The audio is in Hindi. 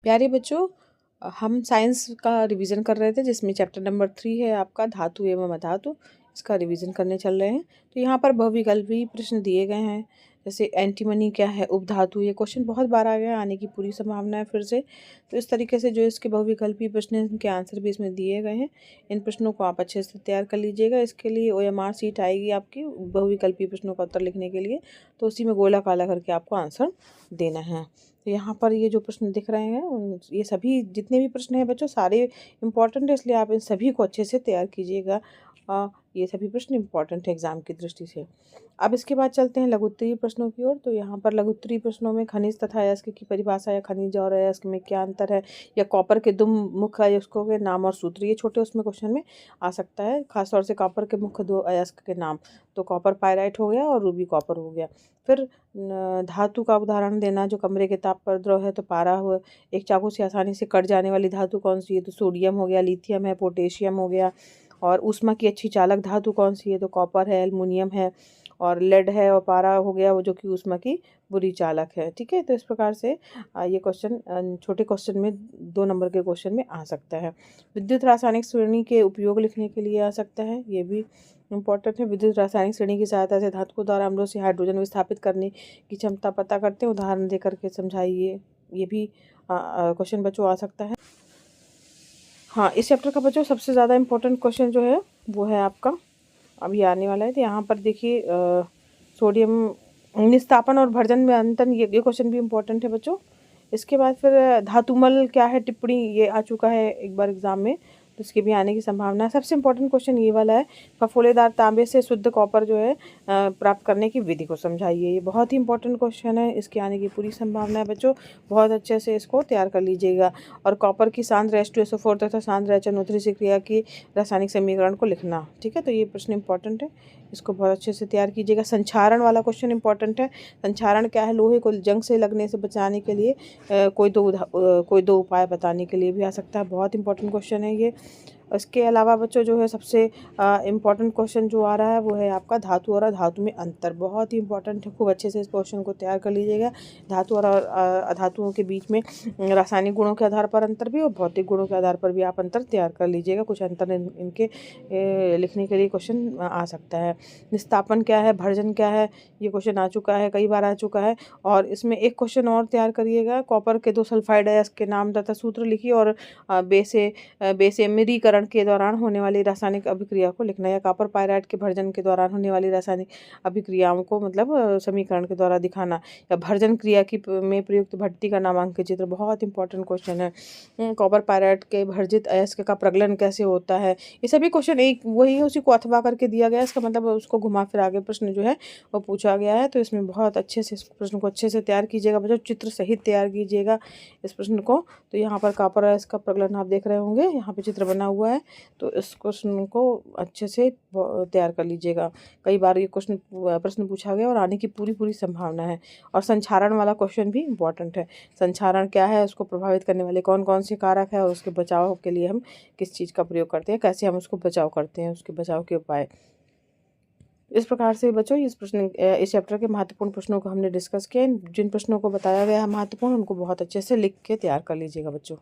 प्यारे बच्चों, हम साइंस का रिवीजन कर रहे थे जिसमें चैप्टर नंबर 3 है आपका धातु एवं अधातु। इसका रिवीजन करने चल रहे हैं। तो यहाँ पर बहुविकल्पी प्रश्न दिए गए हैं। जैसे एंटीमनी क्या है, उपधातु, ये क्वेश्चन बहुत बार आ गया, आने की पूरी संभावना है फिर से। तो इस तरीके से जो इसके बहुविकल्पी प्रश्न हैं उनके आंसर भी इसमें दिए गए हैं। इन प्रश्नों को आप अच्छे से तैयार कर लीजिएगा। इसके लिए OMR शीट आएगी आपकी बहुविकल्पी प्रश्नों का उत्तर लिखने के लिए, तो उसी में गोला काला करके आपको आंसर देना है। तो यहाँ पर ये जो प्रश्न दिख रहे हैं ये सभी जितने भी प्रश्न हैं बच्चों सारे इम्पॉर्टेंट है, इसलिए आप इन सभी को अच्छे से तैयार कीजिएगा। ये सभी प्रश्न इम्पॉर्टेंट है एग्जाम की दृष्टि से। अब इसके बाद चलते हैं लघु उत्तरीय प्रश्नों की ओर। तो यहाँ पर लघु उत्तरीय प्रश्नों में खनिज तथा अयस्क की परिभाषा या खनिज और अयस्क में क्या अंतर है, या कॉपर के दो मुख्य अयस्कों के नाम और सूत्र, ये छोटे उसमें क्वेश्चन में आ सकता है। खासतौर से कॉपर के मुख्य दो अयस्क के नाम, तो कॉपर पायराइट हो गया और रूबी कॉपर हो गया। फिर धातु का उदाहरण देना, जो कमरे के ताप पर द्रव है तो पारा हुआ। एक चाकू से आसानी से कट जाने वाली धातु कौन सी है, तो सोडियम हो गया, लिथियम है, पोटेशियम हो गया। और ऊष्मा की अच्छी चालक धातु कौन सी है, तो कॉपर है, एल्युमिनियम है, और लेड है, और पारा हो गया वो जो कि ऊष्मा की बुरी चालक है। ठीक है, तो इस प्रकार से ये क्वेश्चन छोटे क्वेश्चन में 2 नंबर के क्वेश्चन में आ सकता है। विद्युत रासायनिक श्रेणी के उपयोग लिखने के लिए आ सकता है, ये भी इम्पॉर्टेंट है। विद्युत रासायनिक श्रेणी की सहायता से धातु द्वारा अम्लों से हाइड्रोजन विस्थापित करने की क्षमता पता करते हैं, उदाहरण दे करके समझाइए। ये भी क्वेश्चन बच्चों आ सकता है। हाँ, इस चैप्टर का बच्चों सबसे ज़्यादा इम्पोर्टेंट क्वेश्चन जो है वो है आपका अभी आने वाला है। तो यहाँ पर देखिए सोडियम निस्तापन और भर्जन में अंतर, ये क्वेश्चन भी इम्पोर्टेंट है बच्चों। इसके बाद फिर धातुमल क्या है टिप्पणी, ये आ चुका है एक बार एग्जाम में, तो इसके भी आने की संभावना है। सबसे इम्पोर्टेंट क्वेश्चन ये वाला है, फफोलेदार तांबे से शुद्ध कॉपर जो है प्राप्त करने की विधि को समझाइए। ये बहुत ही इंपॉर्टेंट क्वेश्चन है, इसके आने की पूरी संभावना है बच्चों। बहुत अच्छे से इसको तैयार कर लीजिएगा। और कॉपर की सांद्र H2SO4 तथा सांद्र HNO3 से क्रिया की रासायनिक समीकरण को लिखना। ठीक है, तो ये प्रश्न इंपॉर्टेंट है, इसको बहुत अच्छे से तैयार कीजिएगा। संक्षारण वाला क्वेश्चन इंपॉर्टेंट है। संक्षारण क्या है, लोहे को जंग से लगने से बचाने के लिए कोई दो उपाय बताने के लिए भी आ सकता है। बहुत इंपॉर्टेंट क्वेश्चन है ये। इसके अलावा बच्चों जो है सबसे इम्पॉर्टेंट क्वेश्चन जो आ रहा है वो है आपका धातु और अधातु में अंतर। बहुत ही इंपॉर्टेंट है, खूब अच्छे से इस क्वेश्चन को तैयार कर लीजिएगा। धातु और अधातुओं के बीच में रासायनिक गुणों के आधार पर अंतर भी और भौतिक गुणों के आधार पर भी आप अंतर तैयार कर लीजिएगा। कुछ अंतर इनके लिखने के लिए क्वेश्चन आ सकता है। निस्तापन क्या है, भर्जन क्या है, ये क्वेश्चन आ चुका है, कई बार आ चुका है। और इसमें एक क्वेश्चन और तैयार करिएगा, कॉपर के 2 सल्फाइड अयस्क के नाम तथा सूत्र लिखिए और बेसेमिरीकरण के दौरान होने वाली रासायनिक अभिक्रिया को लिखना, या कॉपर पायराइट के भर्जन के दौरान होने वाली रासायनिक अभिक्रियाओं को मतलब समीकरण के द्वारा दिखाना, या भर्जन क्रिया की में प्रयुक्त भट्टी का नामांकित चित्र। बहुत इंपॉर्टेंट क्वेश्चन है। कॉपर पायराइट के भर्जित अयस्क का प्रगलन कैसे होता है, ये सभी क्वेश्चन एक वही है, उसी को अथवा करके दिया गया है। इसका मतलब उसको घुमा फिरा के प्रश्न जो है वो पूछा गया है। तो इसमें बहुत अच्छे से इस प्रश्न को अच्छे से तैयार कीजिएगा बच्चों, चित्र सहित तैयार कीजिएगा इस प्रश्न को। तो यहाँ पर कॉपर अयस्क का प्रगलन आप देख रहे होंगे, यहाँ पे चित्र बना हुआ है, तो इस क्वेश्चन को अच्छे से तैयार कर लीजिएगा। कई बार ये प्रश्न पूछा गया और आने की पूरी संभावना है। और संक्षारण वाला क्वेश्चन भी इम्पॉर्टेंट है। संक्षारण क्या है, उसको प्रभावित करने वाले कौन कौन से कारक है, और उसके बचाव के लिए हम किस चीज़ का प्रयोग करते हैं, कैसे हम उसको बचाव करते हैं, उसके बचाव के उपाय। इस प्रकार से बच्चों इस चैप्टर के महत्वपूर्ण प्रश्नों को हमने डिस्कस किया। जिन प्रश्नों को बताया गया है महत्वपूर्ण, उनको बहुत अच्छे से लिख के तैयार कर लीजिएगा बच्चों।